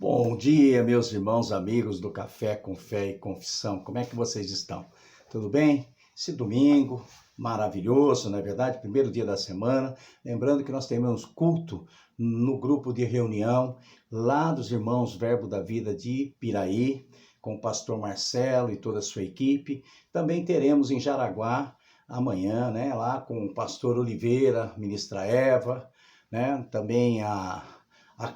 Bom dia, meus irmãos, amigos do Café com Fé e Confissão. Como é que vocês estão? Tudo bem? Esse domingo maravilhoso, não é verdade? Primeiro dia da semana. Lembrando que nós temos culto no grupo de reunião lá dos irmãos Verbo da Vida de Piraí, com o pastor Marcelo e toda a sua equipe. Também teremos em Jaraguá amanhã, né? Lá com o pastor Oliveira, ministra Eva, né? Também a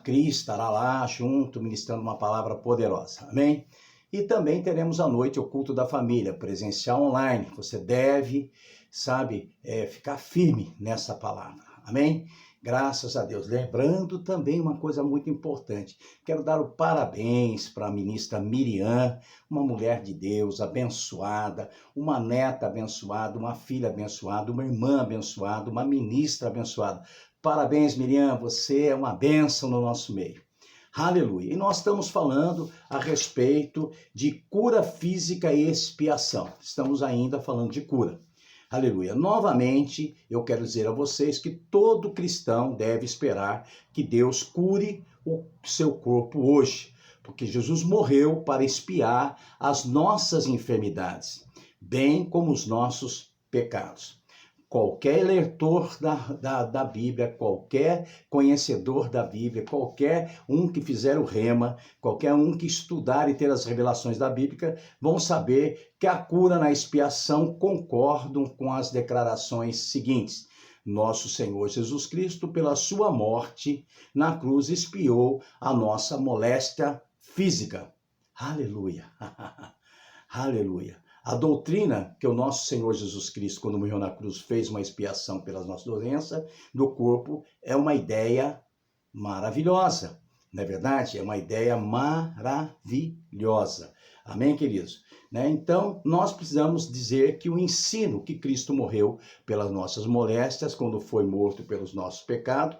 Cris estará lá junto, ministrando uma palavra poderosa, amém? E também teremos à noite o culto da família, presencial online. Você deve, ficar firme nessa palavra, amém? Graças a Deus. Lembrando também uma coisa muito importante. Quero dar o parabéns para a ministra Miriam, uma mulher de Deus abençoada, uma neta abençoada, uma filha abençoada, uma irmã abençoada, uma ministra abençoada. Parabéns, Miriam, você é uma bênção no nosso meio. Aleluia. E nós estamos falando a respeito de cura física e expiação. Estamos ainda falando de cura. Aleluia. Novamente, eu quero dizer a vocês que todo cristão deve esperar que Deus cure o seu corpo hoje, porque Jesus morreu para expiar as nossas enfermidades, bem como os nossos pecados. Qualquer leitor da Bíblia, qualquer conhecedor da Bíblia, qualquer um que fizer o rema, qualquer um que estudar e ter as revelações da Bíblia, vão saber que a cura na expiação concordam com as declarações seguintes. Nosso Senhor Jesus Cristo, pela sua morte na cruz, expiou a nossa moléstia física. Aleluia! Aleluia! A doutrina que o nosso Senhor Jesus Cristo, quando morreu na cruz, fez uma expiação pelas nossas doenças do corpo, é uma ideia maravilhosa, não é verdade? É uma ideia maravilhosa. Amém, queridos? Então, nós precisamos dizer que o ensino que Cristo morreu pelas nossas moléstias, quando foi morto pelos nossos pecados,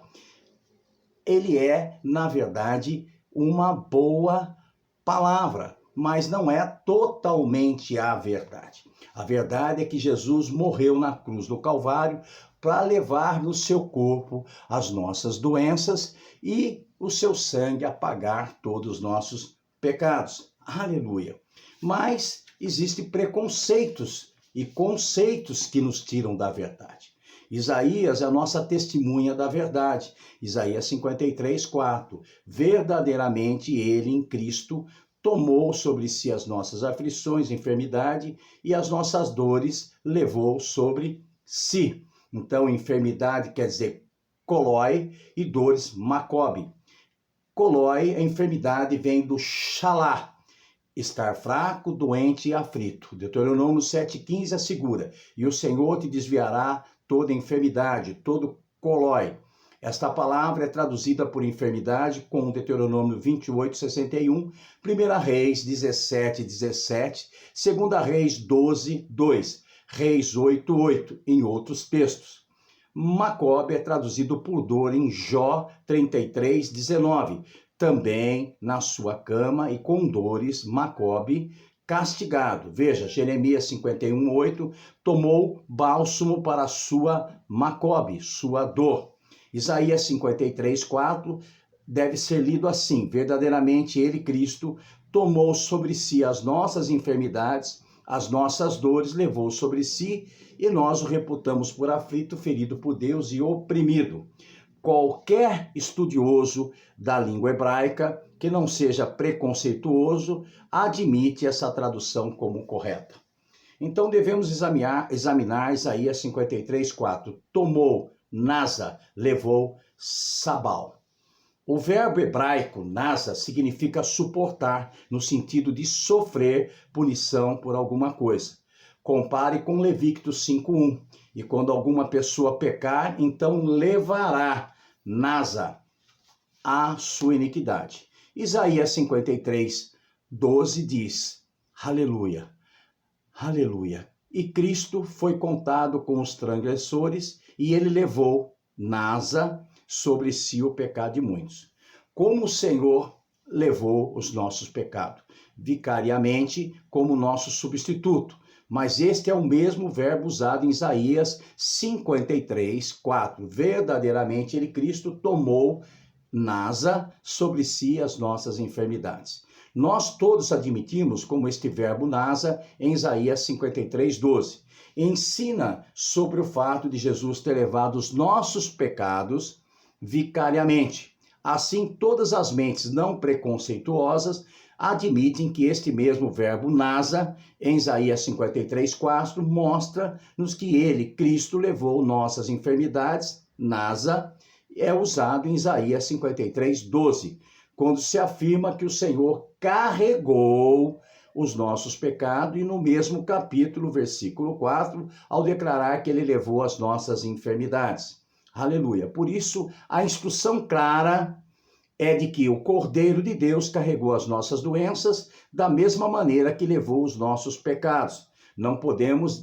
ele é, na verdade, uma boa palavra, mas não é totalmente a verdade. A verdade é que Jesus morreu na cruz do Calvário para levar no seu corpo as nossas doenças e o seu sangue apagar todos os nossos pecados. Aleluia! Mas existem preconceitos e conceitos que nos tiram da verdade. Isaías é a nossa testemunha da verdade. Isaías 53:4. Verdadeiramente ele em Cristo tomou sobre si as nossas aflições, enfermidade, e as nossas dores levou sobre si. Então, enfermidade quer dizer colói e dores macobe. Colói, a enfermidade vem do xalá, estar fraco, doente e aflito. Deuteronômio 7,15 assegura, e o Senhor te desviará toda enfermidade, todo colói. Esta palavra é traduzida por enfermidade com Deuteronômio 28:61, 1 Reis 17:17, 2 Reis 12:2, Reis 8:8, em outros textos. Macobe é traduzido por dor em Jó 33:19, também na sua cama e com dores, Macobe, castigado. Veja, Jeremias 51:8, tomou bálsamo para sua Macobe, sua dor. Isaías 53:4 deve ser lido assim: verdadeiramente ele, Cristo, tomou sobre si as nossas enfermidades, as nossas dores levou sobre si, e nós o reputamos por aflito, ferido por Deus e oprimido. Qualquer estudioso da língua hebraica que não seja preconceituoso admite essa tradução como correta. Então devemos examinar Isaías 53:4. Tomou Nasa, levou Sabal. O verbo hebraico nasa significa suportar, no sentido de sofrer punição por alguma coisa. Compare com Levíticos 5:1. E quando alguma pessoa pecar, então levará nasa a sua iniquidade. Isaías 53:12 diz: aleluia, aleluia. E Cristo foi contado com os transgressores, e ele levou nasa sobre si o pecado de muitos. Como o Senhor levou os nossos pecados, vicariamente como nosso substituto. Mas este é o mesmo verbo usado em Isaías 53:4. Verdadeiramente ele, Cristo, tomou nasa sobre si as nossas enfermidades. Nós todos admitimos como este verbo nasa em Isaías 53:12. Ensina sobre o fato de Jesus ter levado os nossos pecados vicariamente. Assim, todas as mentes não preconceituosas admitem que este mesmo verbo nasa, em Isaías 53:4, mostra-nos que ele, Cristo, levou nossas enfermidades, nasa, é usado em Isaías 53:12, quando se afirma que o Senhor carregou os nossos pecados, e no mesmo capítulo, versículo 4, ao declarar que ele levou as nossas enfermidades. Aleluia. Por isso, a instrução clara é de que o Cordeiro de Deus carregou as nossas doenças da mesma maneira que levou os nossos pecados. Não podemos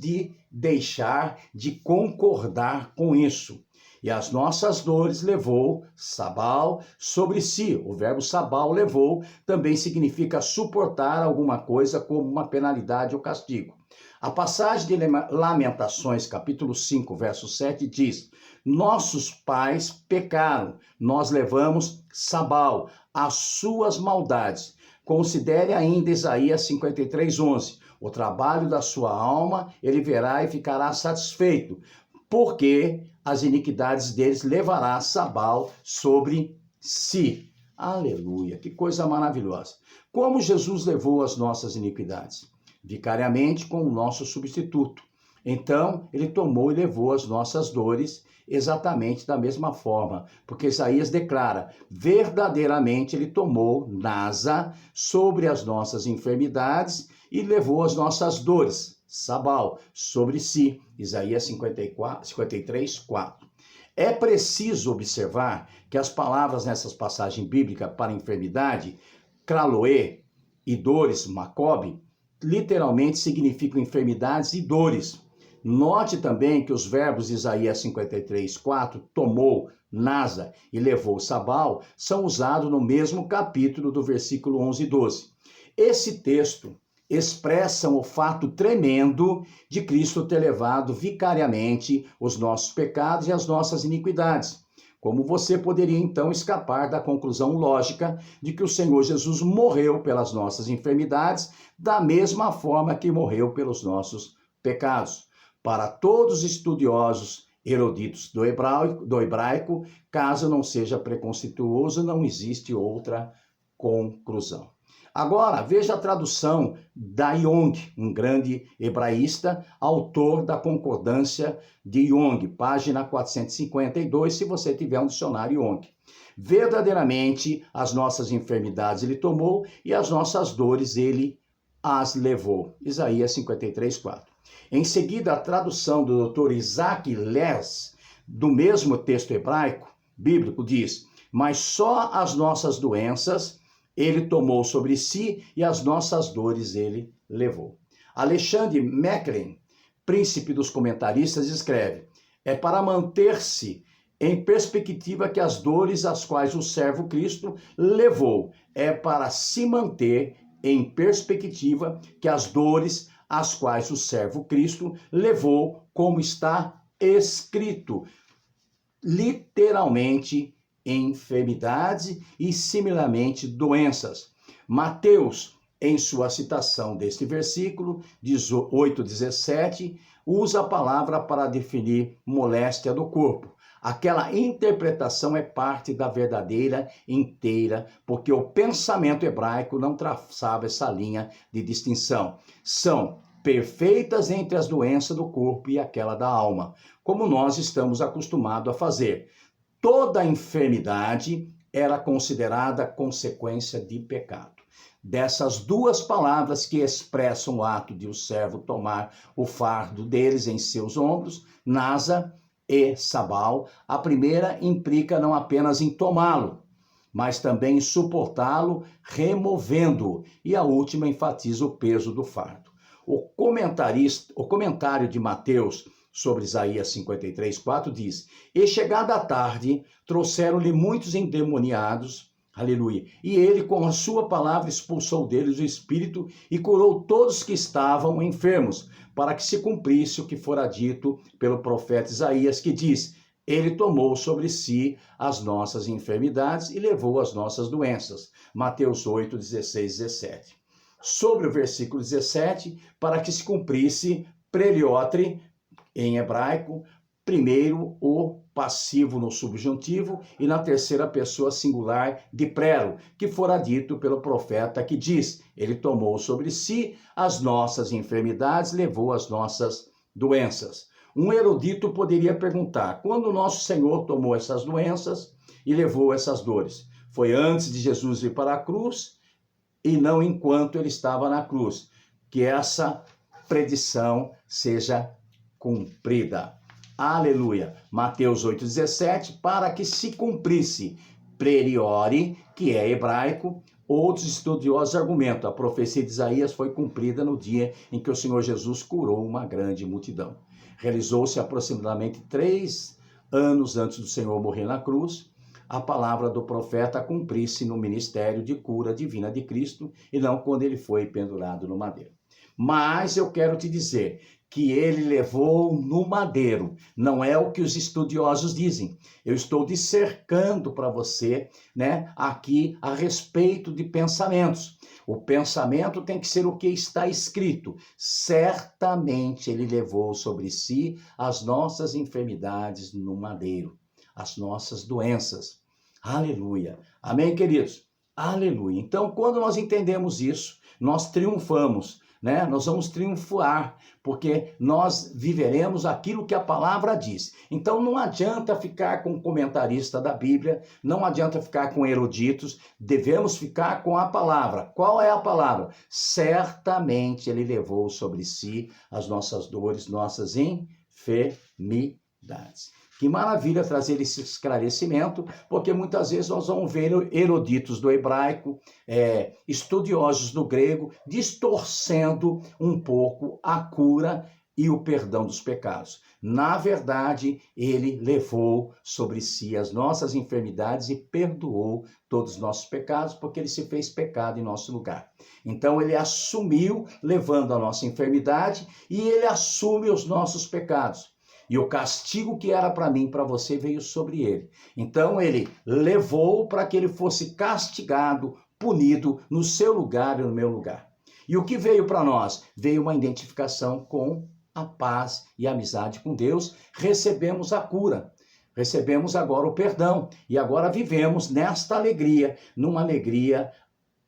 deixar de concordar com isso. E as nossas dores levou, sabal, sobre si. O verbo sabal, levou, também significa suportar alguma coisa como uma penalidade ou castigo. A passagem de Lamentações, capítulo 5, verso 7, diz: nossos pais pecaram, nós levamos sabal, as suas maldades. Considere ainda Isaías 53:11. O trabalho da sua alma ele verá e ficará satisfeito, porque as iniquidades deles levará sabal sobre si. Aleluia, que coisa maravilhosa. Como Jesus levou as nossas iniquidades? Vicariamente com o nosso substituto. Então, ele tomou e levou as nossas dores exatamente da mesma forma, porque Isaías declara, verdadeiramente ele tomou nasa sobre as nossas enfermidades e levou as nossas dores, sabal, sobre si. Isaías 53:4. É preciso observar que as palavras nessas passagens bíblicas para enfermidade, kraloe, e dores, macobe, literalmente significam enfermidades e dores. Note também que os verbos de Isaías 53:4, tomou, nasa e levou sabal, são usados no mesmo capítulo do versículo 11 e 12. Esse texto expressam o fato tremendo de Cristo ter levado vicariamente os nossos pecados e as nossas iniquidades. Como você poderia então escapar da conclusão lógica de que o Senhor Jesus morreu pelas nossas enfermidades, da mesma forma que morreu pelos nossos pecados? Para todos os estudiosos eruditos do hebraico, caso não seja preconceituoso, não existe outra conclusão. Agora, veja a tradução da Young, um grande hebraísta, autor da Concordância de Young, página 452, se você tiver um dicionário Young. Verdadeiramente, as nossas enfermidades ele tomou e as nossas dores ele as levou. Isaías 53:4. Em seguida, a tradução do Dr. Isaac Les, do mesmo texto hebraico, bíblico, diz: mas só as nossas doenças ele tomou sobre si e as nossas dores ele levou. Alexandre Macklin, príncipe dos comentaristas, escreve: é para manter-se em perspectiva que as dores às quais o servo Cristo levou, é para se manter em perspectiva que as dores às quais o servo Cristo levou, como está escrito, literalmente, enfermidades e similarmente doenças. Mateus, em sua citação deste versículo, 8:17, usa a palavra para definir moléstia do corpo. Aquela interpretação é parte da verdadeira inteira, porque o pensamento hebraico não traçava essa linha de distinção. São perfeitas entre as doenças do corpo e aquela da alma, como nós estamos acostumados a fazer. Toda enfermidade era considerada consequência de pecado. Dessas duas palavras que expressam o ato de o servo tomar o fardo deles em seus ombros, nasa e sabal, a primeira implica não apenas em tomá-lo, mas também em suportá-lo, removendo-o, e a última enfatiza o peso do fardo. O comentário de Mateus sobre Isaías 53:4 diz: e chegada a tarde, trouxeram-lhe muitos endemoniados, aleluia, e ele com a sua palavra expulsou deles o espírito e curou todos que estavam enfermos, para que se cumprisse o que fora dito pelo profeta Isaías, que diz: ele tomou sobre si as nossas enfermidades e levou as nossas doenças. Mateus 8, 16, 17. Sobre o versículo 17, para que se cumprisse preliotre, em hebraico, primeiro o passivo no subjuntivo e na terceira pessoa singular de prero, que fora dito pelo profeta que diz, ele tomou sobre si as nossas enfermidades, levou as nossas doenças. Um erudito poderia perguntar, quando o nosso Senhor tomou essas doenças e levou essas dores? Foi antes de Jesus ir para a cruz e não enquanto ele estava na cruz? Que essa predição seja cumprida. Aleluia. Mateus 8,17, para que se cumprisse preriore, que é hebraico. Outros estudiosos argumentam, a profecia de Isaías foi cumprida no dia em que o Senhor Jesus curou uma grande multidão. Realizou-se aproximadamente 3 anos antes do Senhor morrer na cruz, a palavra do profeta cumprir-se no ministério de cura divina de Cristo, e não quando ele foi pendurado no madeiro. Mas eu quero te dizer que ele levou no madeiro, não é o que os estudiosos dizem. Eu estou dissertando para você, aqui a respeito de pensamentos. O pensamento tem que ser o que está escrito. Certamente ele levou sobre si as nossas enfermidades no madeiro, as nossas doenças. Aleluia. Amém, queridos? Aleluia. Então, quando nós entendemos isso, nós triunfamos, nós vamos triunfar, porque nós viveremos aquilo que a palavra diz. Então não adianta ficar com comentarista da Bíblia, não adianta ficar com eruditos, devemos ficar com a palavra. Qual é a palavra? Certamente ele levou sobre si as nossas dores, nossas enfermidades. Que maravilha trazer esse esclarecimento, porque muitas vezes nós vamos ver eruditos do hebraico, estudiosos do grego, distorcendo um pouco a cura e o perdão dos pecados. Na verdade, ele levou sobre si as nossas enfermidades e perdoou todos os nossos pecados, porque ele se fez pecado em nosso lugar. Então, ele assumiu, levando a nossa enfermidade, e ele assume os nossos pecados. E o castigo que era para mim e para você veio sobre ele. Então ele levou para que ele fosse castigado, punido no seu lugar e no meu lugar. E o que veio para nós? Veio uma identificação com a paz e a amizade com Deus. Recebemos a cura. Recebemos agora o perdão. E agora vivemos nesta alegria, numa alegria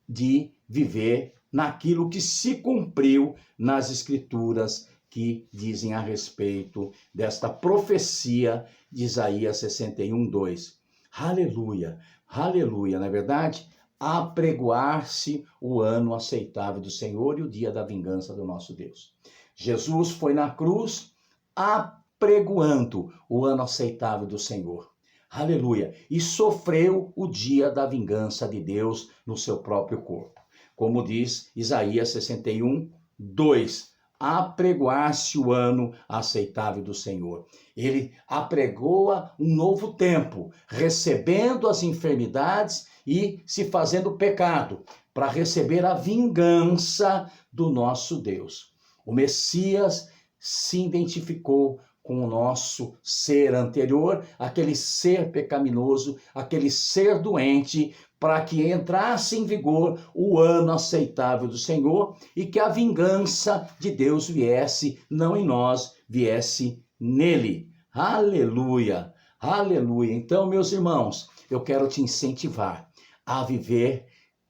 de viver naquilo que se cumpriu nas Escrituras, que dizem a respeito desta profecia de Isaías 61, 2. Aleluia, aleluia, não é verdade? Apregoar-se o ano aceitável do Senhor e o dia da vingança do nosso Deus. Jesus foi na cruz apregoando o ano aceitável do Senhor. Aleluia, e sofreu o dia da vingança de Deus no seu próprio corpo. Como diz Isaías 61, 2. Apregoar-se o ano aceitável do Senhor. Ele apregoa um novo tempo, recebendo as enfermidades e se fazendo pecado, para receber a vingança do nosso Deus. O Messias se identificou com o nosso ser anterior, aquele ser pecaminoso, aquele ser doente, para que entrasse em vigor o ano aceitável do Senhor e que a vingança de Deus viesse, não em nós, viesse nele. Aleluia, aleluia. Então, meus irmãos, eu quero te incentivar a viver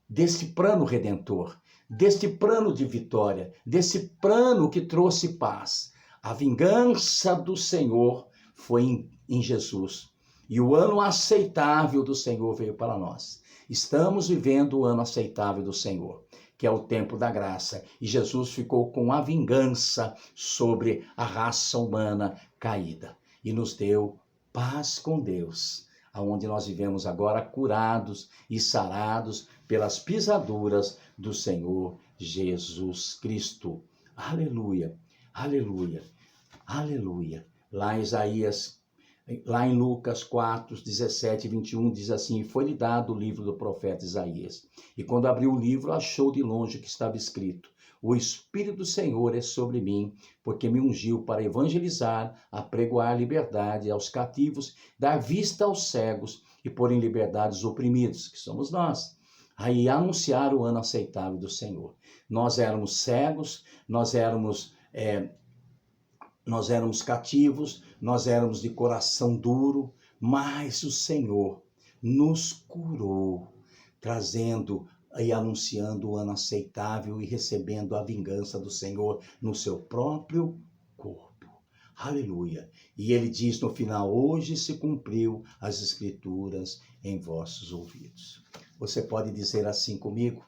desse plano redentor, deste plano de vitória, desse plano que trouxe paz. A vingança do Senhor foi em Jesus. E o ano aceitável do Senhor veio para nós. Estamos vivendo o ano aceitável do Senhor, que é o tempo da graça. E Jesus ficou com a vingança sobre a raça humana caída. E nos deu paz com Deus, aonde nós vivemos agora curados e sarados pelas pisaduras do Senhor Jesus Cristo. Aleluia, aleluia, aleluia. Lá em Isaías Lá em Lucas 4, 17 e 21 diz assim: "E foi-lhe dado o livro do profeta Isaías. E quando abriu o livro, achou de longe que estava escrito: O Espírito do Senhor é sobre mim, porque me ungiu para evangelizar, apregoar liberdade aos cativos, dar vista aos cegos e pôr em liberdade os oprimidos", que somos nós. Aí anunciar o ano aceitável do Senhor. Nós éramos cegos, nós éramos cativos, nós éramos de coração duro, mas o Senhor nos curou, trazendo e anunciando o ano aceitável e recebendo a vingança do Senhor no seu próprio corpo. Aleluia. E ele diz no final: hoje se cumpriu as Escrituras em vossos ouvidos. Você pode dizer assim comigo?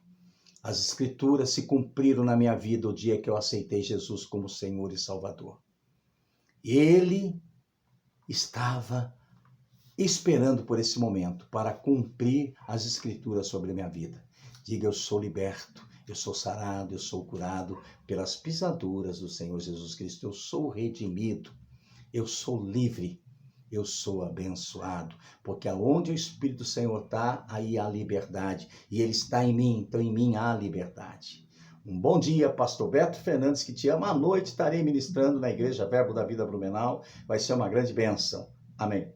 As Escrituras se cumpriram na minha vida o dia que eu aceitei Jesus como Senhor e Salvador. Ele estava esperando por esse momento para cumprir as Escrituras sobre a minha vida. Diga: eu sou liberto, eu sou sarado, eu sou curado pelas pisaduras do Senhor Jesus Cristo. Eu sou redimido, eu sou livre, eu sou abençoado, porque aonde o Espírito do Senhor está, aí há liberdade, e Ele está em mim, então em mim há liberdade. Um bom dia, pastor Beto Fernandes, que te ama. À noite estarei ministrando na Igreja Verbo da Vida Blumenau, vai ser uma grande bênção. Amém.